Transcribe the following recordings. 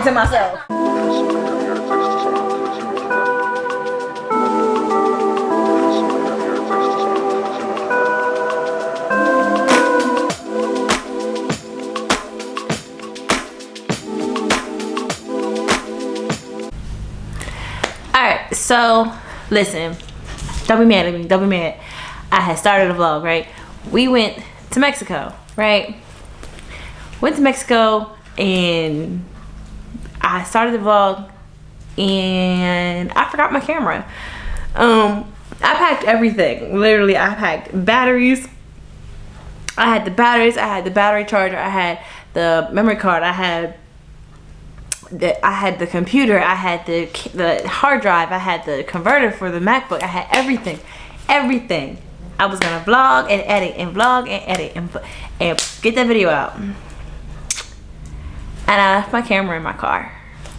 to myself. Alright, so listen, don't be mad at me, don't be mad. I had started a vlog, right? We went to Mexico, right? Went to Mexico and I started the vlog and I forgot my camera. I packed everything. Literally, I packed batteries. I had the batteries, I had the battery charger, I had the memory card, I had the computer, I had the hard drive, I had the converter for the MacBook, I had everything. I was gonna vlog and edit and vlog and edit and get that video out. And I left my camera in my car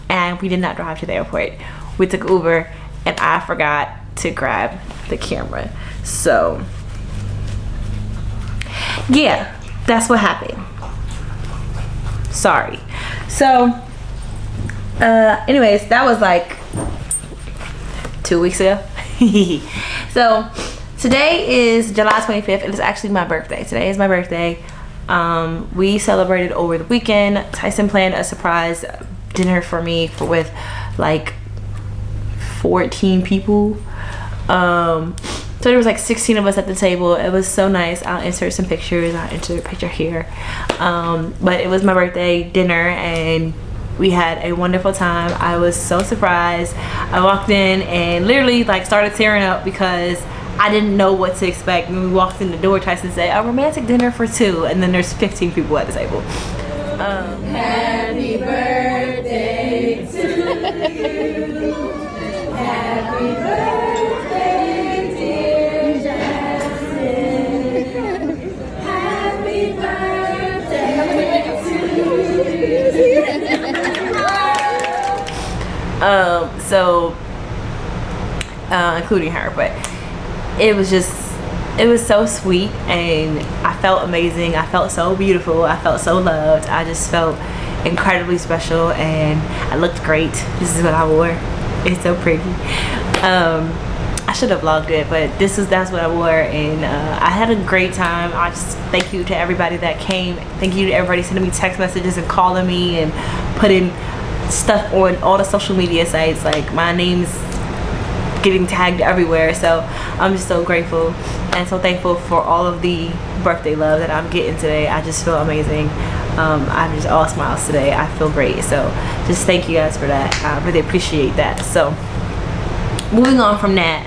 and we did not drive to the airport. We took Uber and I forgot to grab the camera. So yeah, that's what happened. Sorry. So anyways, that was like 2 weeks ago. So today is July 25th. It is actually my birthday. Today is my birthday. We celebrated over the weekend. Tyson planned a surprise dinner for me with like 14 people. So there was like 16 of us at the table. It was so nice. I'll insert some pictures. I'll insert a picture here. But it was my birthday dinner and we had a wonderful time. I was so surprised. I walked in and literally like started tearing up because I didn't know what to expect. When we walked in the door, Tyson said, a romantic dinner for 2, and then there's 15 people at the table. Happy birthday to you. Happy birthday, dear Jazmyn. Happy birthday to you. Including her, but it was so sweet and I felt amazing. I felt so beautiful. I felt so loved. I just felt incredibly special and I looked great. This is what I wore. It's so pretty. I should have vlogged it, but that's what I wore and I had a great time. I just thank you to everybody that came. Thank you to everybody sending me text messages and calling me and putting stuff on all the social media sites. Like my name's getting tagged everywhere, so I'm just so grateful and so thankful for all of the birthday love that I'm getting today. I just feel amazing. I'm just all smiles today. I feel great, so just thank you guys for that. I really appreciate that. So moving on from that,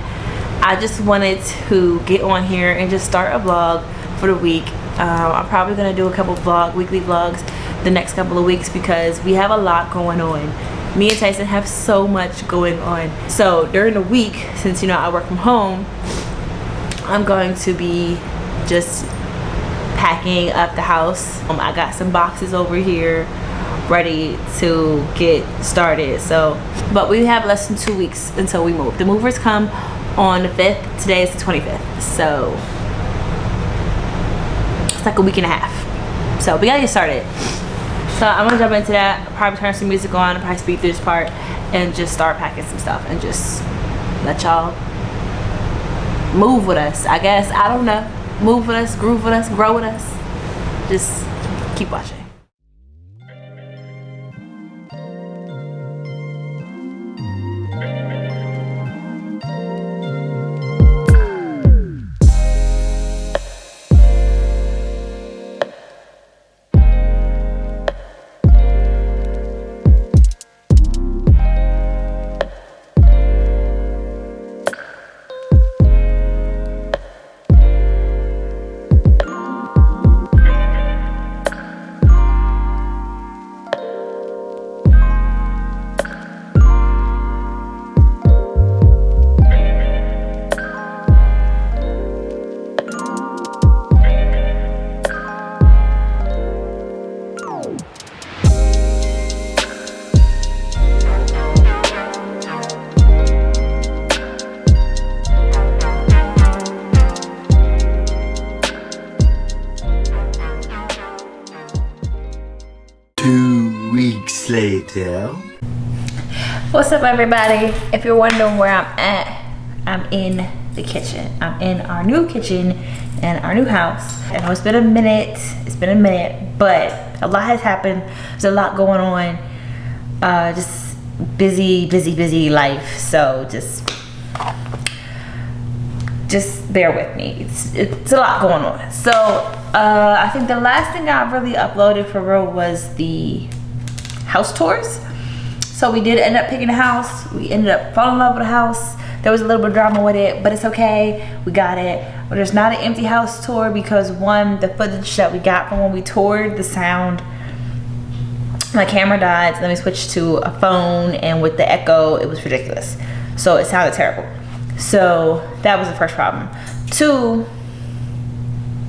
I just wanted to get on here and just start a vlog for the week. I'm probably gonna do a couple weekly vlogs the next couple of weeks because we have a lot going on. Me and Tyson have so much going on. So during the week, since I work from home, I'm going to be just packing up the house. I got some boxes over here ready to get started. So, but we have less than 2 weeks until we move. The movers come on the 5th. Today is the 25th. So it's like a week and a half. So we gotta get started. So I'm gonna jump into that. I'll probably turn some music on, I'll probably speed through this part and just start packing some stuff and just let y'all move with us, I guess. I don't know. Move with us, groove with us, grow with us. Just keep watching. weeks later. What's up, everybody? If you're wondering where I'm at, I'm in the kitchen. I'm in our new kitchen in our new house. I know it's been a minute, but a lot has happened. There's a lot going on. Just busy life. So just bear with me. It's a lot going on. So I think the last thing I really uploaded for real was the house tours. So we did end up picking a house. We ended up falling in love with the house. There was a little bit of drama with it, but it's okay. We got it. But there's not an empty house tour because one, the footage that we got from when we toured, the sound, my camera died. So then we switched to a phone, and with the echo, it was ridiculous. So it sounded terrible. So that was the first problem. Two,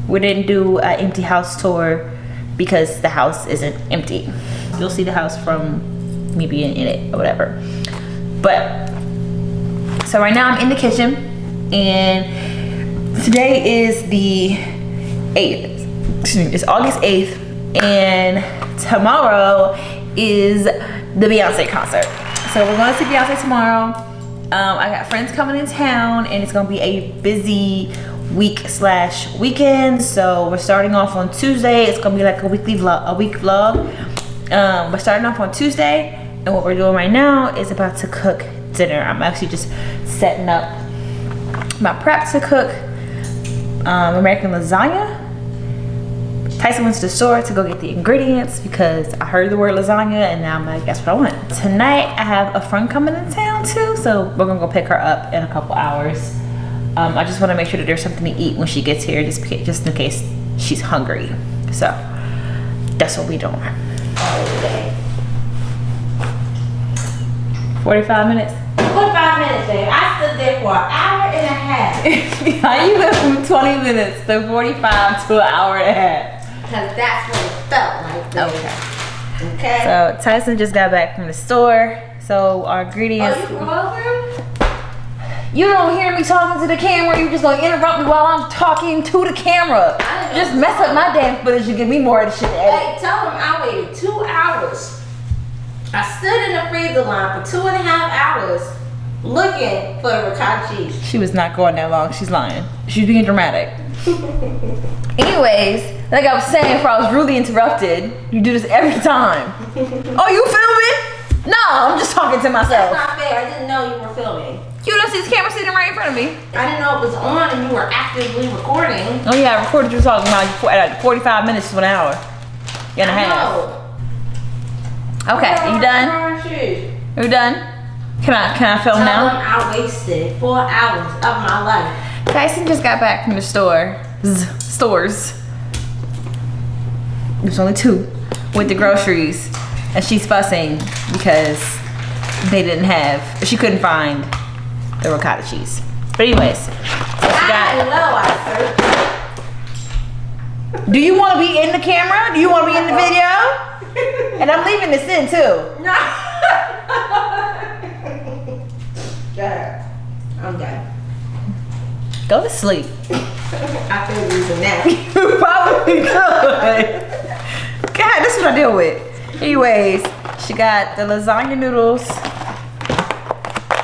we didn't do an empty house tour because the house isn't empty. You'll see the house from me being in it or whatever. But so right now I'm in the kitchen, and today is the 8th. Excuse me, it's August 8th, and tomorrow is the Beyonce concert. So we're going to see Beyonce tomorrow. I got friends coming in town, and it's gonna be a busy week/weekend. So we're starting off on Tuesday. It's gonna be like a week vlog. We're starting off on Tuesday, and what we're doing right now is about to cook dinner. I'm actually just setting up my prep to cook American lasagna. Tyson went to the store to go get the ingredients because I heard the word lasagna, and now I'm like, that's what I want. Tonight I have a friend coming in town too, so we're gonna go pick her up in a couple hours. I just want to make sure that there's something to eat when she gets here, just in case she's hungry. So that's what we doing. 45 minutes. 45 minutes, babe. I stood there for an hour and a half. How you went from 20 minutes to 45 to an hour and a half? Because that's what it felt like. Babe. Okay. So Tyson just got back from the store. So our ingredients. Oh, you come over? You don't hear me talking to the camera. You just gonna interrupt me while I'm talking to the camera. Just mess up my damn footage and give me more of the shit to edit. Hey, tell them I waited 2 hours. I stood in the freezer line for 2.5 hours looking for the ricotta cheese. She was not going that long. She's lying. She's being dramatic. Anyways, like I was saying before I was rudely interrupted, you do this every time. Oh, you filming? No, I'm just talking to myself. That's not fair. I didn't know you were filming. You don't see this camera sitting right in front of me. I didn't know it was on and you were actively recording. Oh yeah, I recorded you talking about 45 minutes to an hour and a half. Okay, you done? You done? Can I film now? Tell them I wasted 4 hours of my life. Tyson just got back from the stores. There's only 2 with the groceries, and she's fussing because she couldn't find the ricotta cheese. But anyways, so do you want to be in the camera? Do you want to be in the video? And I'm leaving this in too. No. I'm done. Go to sleep. I feel losing now. You probably could. God, this is what I deal with. Anyways, she got the lasagna noodles,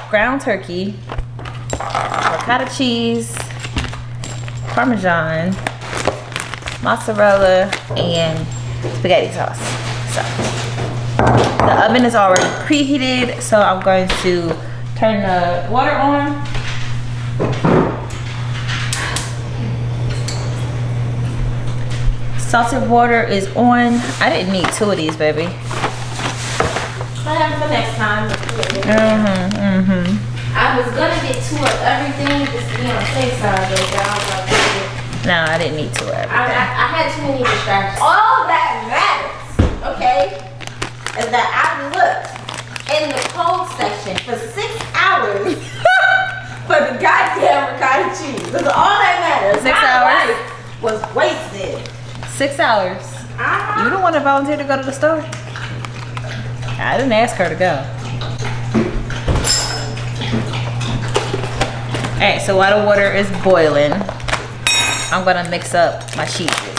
ground turkey, ricotta cheese, Parmesan, mozzarella, and spaghetti sauce. So the oven is already preheated, so I'm going to turn the water on. Salted water is on. I didn't need 2 of these, baby. What happened for next time? I was gonna get 2 of everything just to be on the safe side, but I was like, no, I didn't need 2 of everything. I had too many distractions. All that matters, okay, is that I looked in the cold section for 6 hours for the goddamn ricotta cheese. That's all that matters. 6 hours was wasted. 6 hours. You don't want to volunteer to go to the store? I didn't ask her to go. Alright, so while the water is boiling, I'm gonna mix up my cheeses.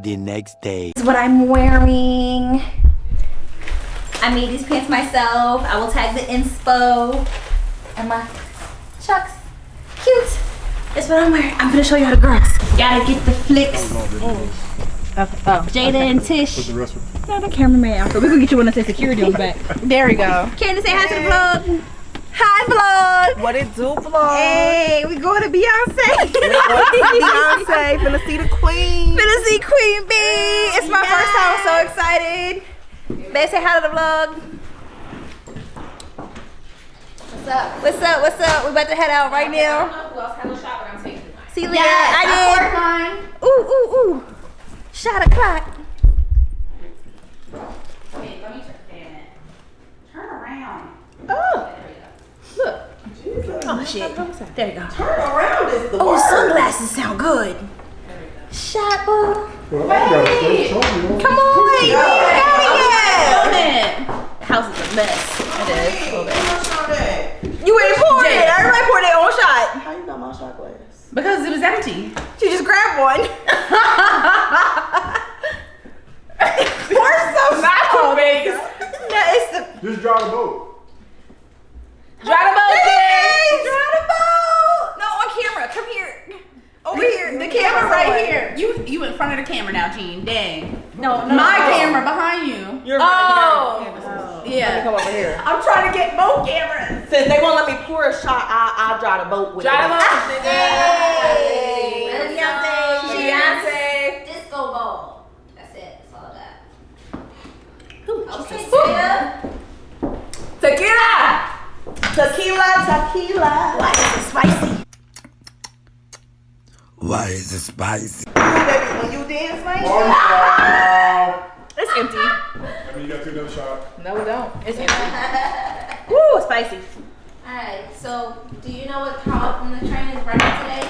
the next day. This is what I'm wearing. I made these pants myself. I will tag the inspo. And my chucks. Cute. That's what I'm wearing. I'm gonna show you how to girls. Gotta get the flicks. Jada and Tish. No, the cameraman after. We're gonna get you one that says security on the back. There we go. Candace, say hi to the vlog. Hi, vlog. What it do, vlog? Hey, we going to Beyonce. Beyonce, finna see the queen. Finna see Queen Bee. It's my first time. I'm so excited. Babe, say hi to the vlog. What's up? What's up? What's up? We about to head out right now. Who else had a shot, but I'm taking mine. See, Leah, I did. Ooh, ooh, ooh. Shot o'clock. Wait, let me turn around. Oh, There we go. look. Oh, shit. There you go. Turn around is the Oh, word. sunglasses sound good. Shot, boo. Well, I got a show you. Come on. You ain't got it yet. The house is a mess. It is. A little bit. You ain't poured it. Everybody poured their own shot. How you got my shot glass? Because it was empty. She just grabbed one. Pour some Not base. No, it's the Just drive the boat. Dry the boat, Jay. Dry the boat. No, on camera. Come here. Over here. The camera right here. You in front of the camera now, Gene. Dang. No, My camera behind you. You're Yeah. come over here. I'm trying to get both cameras. Since they won't let me pour a shot, I'll drive the boat with Dry the it. boat. Hey. Beyonce. Beyonce. Disco ball. That's it. That's all I got. Okay, Tia. Tequila! Tequila! Why is it spicy? Why is it spicy? Ooh, baby, when you dance, man. It's empty. I mean, you got to take another shot. No, we don't. It's empty. Woo, spicy. Alright, so do you know how often the train is running today?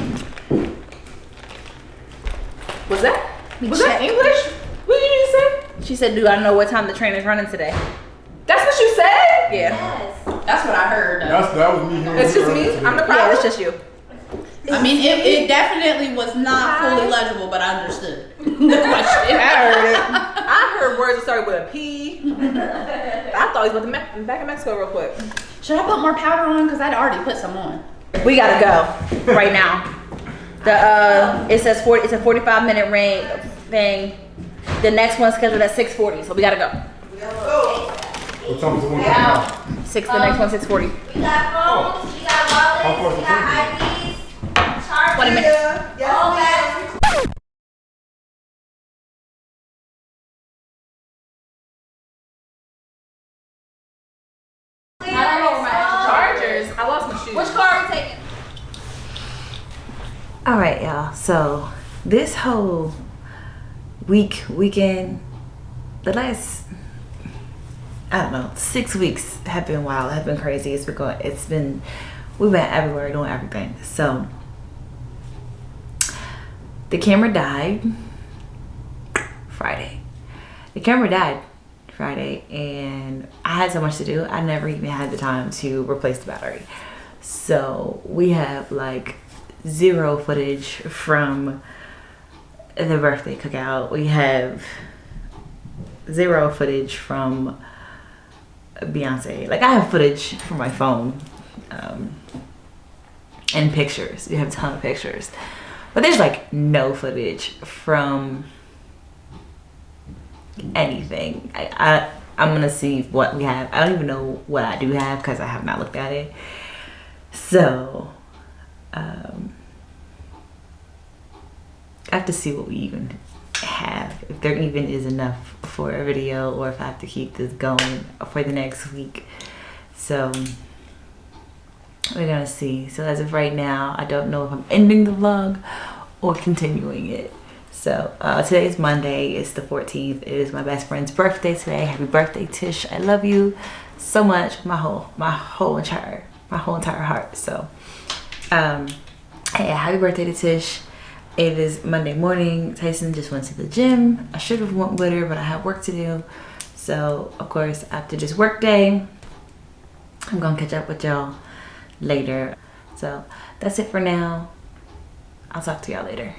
Was that? Was that English? What did you say? She said, do I know what time the train is running today? That's what you said? Yeah. Yes. That's what I heard. That was me hearing It's you just me? earlier I'm the today. Yeah, problem? it's just you. I mean, it definitely was not fully legible, but I understood the question. I heard it. I heard words that started with a P. I thought he was back in Mexico real quick. Should I put more powder on? Because I'd already put some on. We gotta go right now. It says 40. It's a 45-minute rain thing. The next one's scheduled at 6:40, so we gotta go. What time is the one now? The next one 6:40. We got phones, we got How far wallets, is we the got train? IDs, chargers, 20 minutes. all that. Chargers. I lost my shoes. Which car are we taking? All right, y'all. So this whole weekend, the last, I don't know, 6 weeks have been wild, have been crazy. We've been everywhere doing everything. So the camera died Friday. And I had so much to do. I never even had the time to replace the battery. So we have like zero footage from the birthday cookout. We have zero footage from Beyonce. Like I have footage from my phone and pictures. We have a ton of pictures. But there's like no footage from anything. I'm gonna see what we have. I don't even know what I do have because I have not looked at it. So I have to see what we even have, if there even is enough for a video, or if I have to keep this going for the next week. So we're gonna see. So as of right now, I don't know if I'm ending the vlog or continuing it. So today is Monday, it's the 14th. It is my best friend's birthday today. Happy birthday, Tish. I love you so much. My whole entire heart. So hey, happy birthday to Tish. It is Monday morning. Tyson just went to the gym. I should have went with her, but I have work to do. So of course, after this work day, I'm gonna catch up with y'all later. So that's it for now. I'll talk to y'all later.